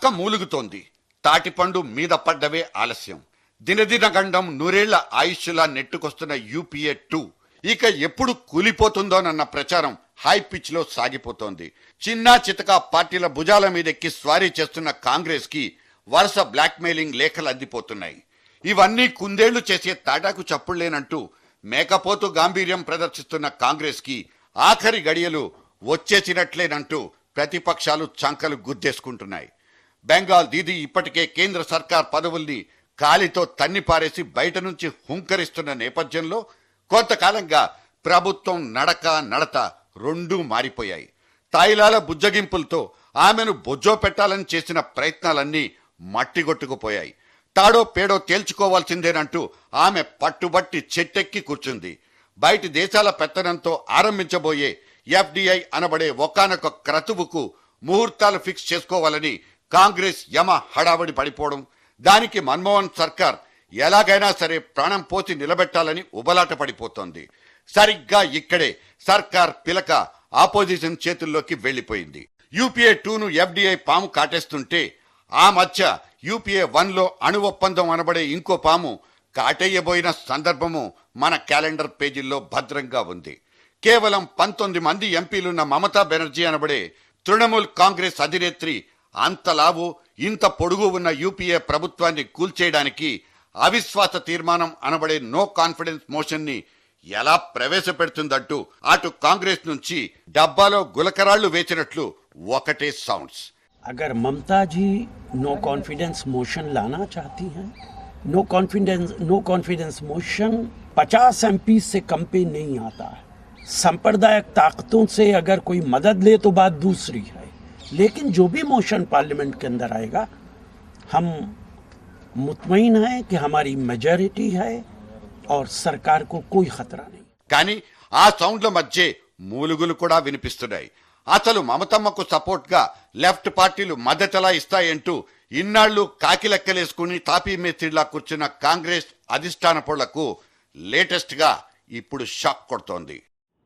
నక్క మూలుగుతోంది, తాటిపండు మీద పడ్డవే ఆలస్యం. దినదిన గండం నూరేళ్ల ఆయుష్లా నెట్టుకొస్తున్న యూపీఏ 2 ఇక ఎప్పుడు కూలిపోతుందోనన్న ప్రచారం హై పిచ్ లో సాగిపోతోంది. చిన్నా చితక పార్టీల భుజాల మీదెక్కి స్వారీ చేస్తున్న కాంగ్రెస్ కి వరుస బ్లాక్ మెయిలింగ్ లేఖలు అందిపోతున్నాయి. ఇవన్నీ కుందేళ్లు చేసే తాటాకు చప్పుళ్లేనంటూ మేకపోతు గాంభీర్యం ప్రదర్శిస్తున్న కాంగ్రెస్ కి ఆఖరి గడియలు వచ్చేసినట్లేనంటూ ప్రతిపక్షాలు చంకలు గుద్దేసుకుంటున్నాయి. బెంగాల్ దీది ఇప్పటికే కేంద్ర సర్కార్ పదవుల్ని కాలితో తన్నిపారేసి బయట నుంచి హుంకరిస్తున్న నేపథ్యంలో కొంతకాలంగా ప్రభుత్వం నడత రెండూ మారిపోయాయి. తాయిలాల బుజ్జగింపులతో ఆమెను బొజ్జో పెట్టాలని చేసిన ప్రయత్నాలన్నీ మట్టిగొట్టుకుపోయాయి. తాడో పేడో తేల్చుకోవాల్సిందేనంటూ ఆమె పట్టుబట్టి చెట్టెక్కి కూర్చుంది. బయటి దేశాల పెత్తనంతో ఆరంభించబోయే ఎఫ్డిఐ అనబడే ఒకానొక క్రతువుకు ముహూర్తాలు ఫిక్స్ చేసుకోవాలని కాంగ్రెస్ యమ హడావడి పడిపోవడం, దానికి మన్మోహన్ సర్కార్ ఎలాగైనా సరే ప్రాణం పోసి నిలబెట్టాలని ఉబలాట పడిపోతోంది. సరిగ్గా ఇక్కడే సర్కార్ పిలక ఆపోజిషన్ చేతుల్లోకి వెళ్లిపోయింది. యూపీఏ 2ను ఎఫ్డిఐ పాము కాటేస్తుంటే ఆ మధ్య యూపీఏ 1లో అణు ఒప్పందం అనబడే ఇంకో పాము కాటేయబోయిన సందర్భము మన క్యాలెండర్ పేజీల్లో భద్రంగా ఉంది. కేవలం 19 మంది ఎంపీలున్న మమతా బెనర్జీ అనబడే తృణమూల్ కాంగ్రెస్ అధినేత్రి అంతలావు ఇంత పొడుగు ఉన్న యూపీఏ ప్రభుత్వాన్ని కూల్చేయడానికి అవిశ్వాస తీర్మానం అనబడే నో కాన్ఫిడెన్స్ మోషన్ ని ఎలా ప్రవేశపెడుతుందంటూ అటు కాంగ్రెస్ నుంచి డబ్బాలో గులకరాళ్లు వేచినట్లు ఒకటే సౌండ్స్. अगर ममता जी नो कॉन्फिडेंस मोशन लाना चाहती हैं, नो कॉन्फिडेंस मोशन 50 एमपी से कम पे नहीं आता है. सांप्रदायिक ताकतों से अगर कोई मदद ले तो बात दूसरी है, लेकिन जो भी मोशन पार्लियामेंट के अंदर आएगा हम मुतमईन हैं कि हमारी मेजॉरिटी है और सरकार को कोई खतरा नहीं. కానీ ఆ సౌండ్ల మధ్య మూలుగులు కూడా వినిపిస్తున్నాయి. అసలు మమతమ్మకు సపోర్ట్ గా లెఫ్ట్ పార్టీలు మద్దతెలా ఇస్తాయంటూ ఇన్నాళ్లు కాకిలెక్కలేసుకుని తాపీ మేస్త్రిలా కూర్చున్న కాంగ్రెస్ అధిష్టాన పొళ్లకు లేటెస్ట్ గా ఇప్పుడు shock కొడుతోంది.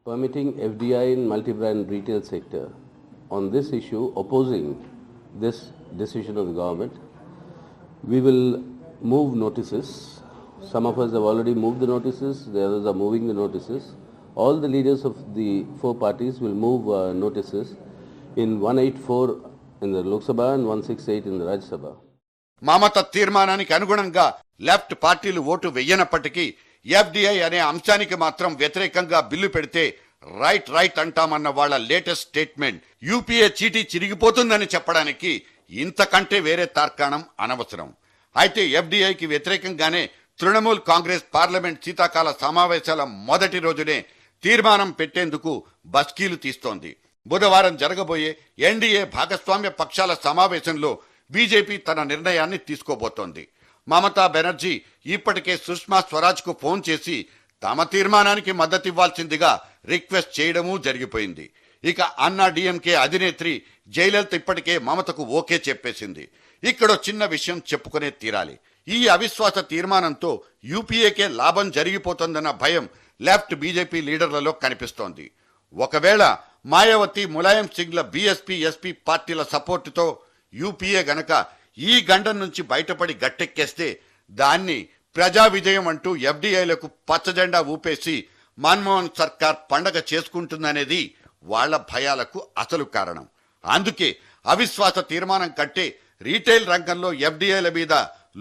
Permitting FDI in multi-brand retail sector. On this issue, opposing this decision of the government, we will move notices. Some of us have already moved the notices, the others are moving the notices. All the leaders of the four parties will move notices in 184 in the Lok Sabha and 168 in the Rajya Sabha. మమత తీర్మానానికి అనుగుణంగా left పార్టీలు vote వెయ్యనప్పటికీ FDI అనే అంశానికి మాత్రం వ్యతిరేకంగా bill పెడితే right అంటామన్న వాళ్ళ latest statement UPA చీటీ చిరిగిపోతుందని చెప్పడానికి ఇంతకంటే వేరే తార్కాణం అనవసరం. అయితే ఎఫ్డిఐకి వ్యతిరేకంగానే తృణమూల్ కాంగ్రెస్ పార్లమెంట్ శీతాకాల సమావేశాల మొదటి రోజునే తీర్మానం పెట్టేందుకు బస్కీలు తీస్తోంది. బుధవారం జరగబోయే ఎన్డీఏ భాగస్వామ్య పక్షాల సమావేశంలో బీజేపీ తన నిర్ణయాన్ని తీసుకోబోతోంది. మమతా బెనర్జీ ఇప్పటికే సుష్మా స్వరాజ్ కు ఫోన్ చేసి తమ తీర్మానానికి మద్దతివ్వాల్సిందిగా రిక్వెస్ట్ చేయడమూ జరిగిపోయింది. ఇక అన్నా డిఎంకే అధినేత్రి జయలలిత ఇప్పటికే మమతకు ఓకే చెప్పేసింది. ఇక్కడో చిన్న విషయం చెప్పుకునే తీరాలి. ఈ అవిశ్వాస తీర్మానంతో యూపీఏకే లాభం జరిగిపోతుందన్న భయం లెఫ్ట్ బీజేపీ లీడర్లలో కనిపిస్తోంది. ఒకవేళ మాయావతి, ములాయం సింగ్ల బీఎస్పీ, ఎస్పీ పార్టీల సపోర్టుతో యూపీఏ గనక ఈ గండం నుంచి బయటపడి గట్టెక్కేస్తే దాన్ని ప్రజా విజయం అంటూ ఎఫ్డీఐలకు పచ్చజెండా ఊపేసి మన్మోహన్ సర్కార్ పండగ చేసుకుంటుందనేది వాళ్ల భయాలకు అసలు కారణం. అందుకే అవిశ్వాస తీర్మానం కంటే రీటైల్ రంగంలో ఎఫ్డీఐల మీద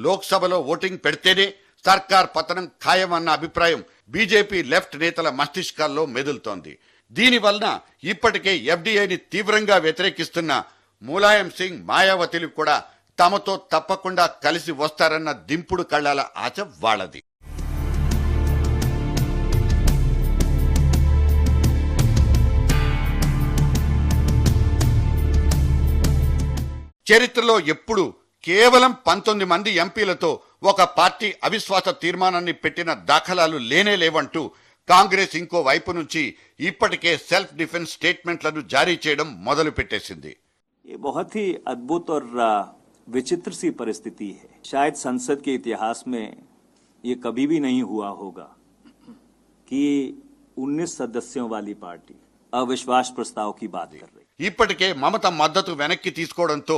లోక్సభలో ఓటింగ్ పెడితేనే సర్కార్ పతనం ఖాయమన్న అభిప్రాయం బీజేపీ లెఫ్ట్ నేతల మస్తిష్కాల్లో మెదులుతోంది. దీనివలన ఇప్పటికే ఎఫ్డీఐని తీవ్రంగా వ్యతిరేకిస్తున్న ములాయం సింగ్, మాయావతిలు కూడా తమతో తప్పకుండా కలిసి వస్తారన్న దింపుడు కళ్ళాల ఆశ వాళ్లది. చరిత్రలో ఎప్పుడు కేవలం 19 మంది ఎంపీలతో ఒక పార్టీ అవిశ్వాస తీర్మానాన్ని పెట్టిన దాఖలాలు లేనే లేవంటూ కాంగ్రెస్ ఇంకో వైపు నుంచి ఇప్పటికే సెల్ఫ్ డిఫెన్స్ స్టేట్మెంట్లను జారీ చేయడం మొదలు పెట్టేసింది. ये बहुत ही अद्भुत और विचित्र सी परिस्थिति है. शायद संसद के इतिहास में ये कभी भी नहीं हुआ होगा कि 19 सदस्यों वाली पार्टी अविश्वास प्रस्ताव की बात कर रही. ఇప్పటికే మమత మద్దతు వెనక్కి తీసుకోవడంతో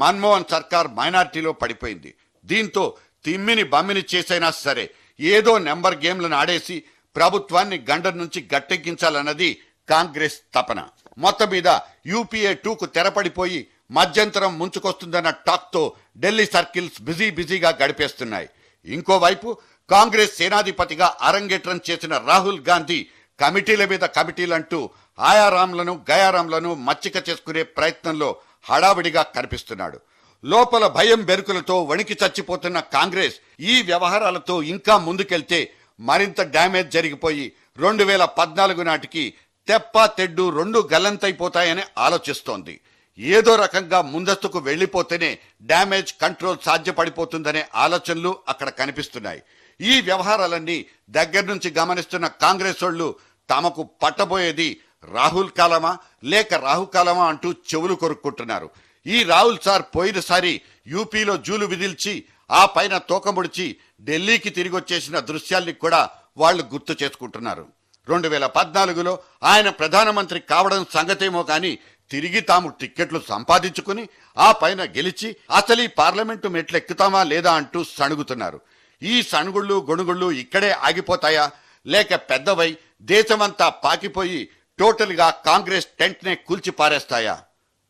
మన్మోహన్ సర్కార్ మైనారిటీలో పడిపోయింది. దీంతో తిమ్మిని బమ్మిని చేసైనా సరే ఏదో నెంబర్ గేమ్లను ఆడేసి ప్రభుత్వాన్ని గండం నుంచి గట్టెక్కించాలన్నది కాంగ్రెస్ తపన. మొత్తం మీద యూపీఏ 2కు తెరపడిపోయి మధ్యంతరం ముంచుకొస్తుందన్న టాక్తో ఢిల్లీ సర్కిల్స్ బిజీగా గడిపేస్తున్నాయి. ఇంకోవైపు కాంగ్రెస్ సేనాధిపతిగా అరంగేట్రం చేసిన రాహుల్ గాంధీ కమిటీల మీద కమిటీలంటూ ఆయారాంలను గయారాంలను మచ్చిక చేసుకునే ప్రయత్నంలో హడావిడిగా కనిపిస్తున్నాడు. లోపల భయం బెరుకులతో వణికి చచ్చిపోతున్న కాంగ్రెస్ ఈ వ్యవహారాలతో ఇంకా ముందుకెళ్తే మరింత డ్యామేజ్ జరిగిపోయి 2014 నాటికి తెప్ప తెడ్డు రెండు గల్లంతైపోతాయని ఆలోచిస్తోంది. ఏదో రకంగా ముందస్తుకు వెళ్లిపోతేనే డ్యామేజ్ కంట్రోల్ సాధ్యపడిపోతుందనే ఆలోచనలు అక్కడ కనిపిస్తున్నాయి. ఈ వ్యవహారాలన్నీ దగ్గర నుంచి గమనిస్తున్న కాంగ్రెస్ వాళ్ళు తమకు పట్టబోయేది రాహుల్ కాలమా లేక రాహుకాలమా అంటూ చెవులు కొరుక్కుంటున్నారు. ఈ రాహుల్ సార్ పోయినసారి యూపీలో జూలు విదిల్చి ఆ పైన తోకముడిచి ఢిల్లీకి తిరిగి వచ్చేసిన దృశ్యాల్ని కూడా వాళ్ళు గుర్తు చేసుకుంటున్నారు. 2014లో ఆయన ప్రధానమంత్రి కావడం సంగతేమో కానీ తిరిగి తాము టిక్కెట్లు సంపాదించుకుని ఆ పైన గెలిచి అసలు ఈ పార్లమెంటు మెట్లెక్కుతామా లేదా అంటూ సణుగుతున్నారు. ఈ సణుగుళ్ళు గొణుగుళ్ళు ఇక్కడే ఆగిపోతాయా లేక పెద్దవై దేశమంతా పాకిపోయి టోటల్గా కాంగ్రెస్ టెంట్నే కూల్చి పారేస్తాయా?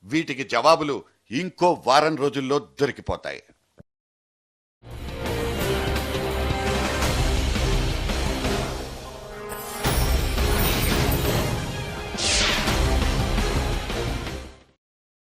వీటికి జవాబులు ఇంకో వారం రోజుల్లో దొరికిపోతాయి.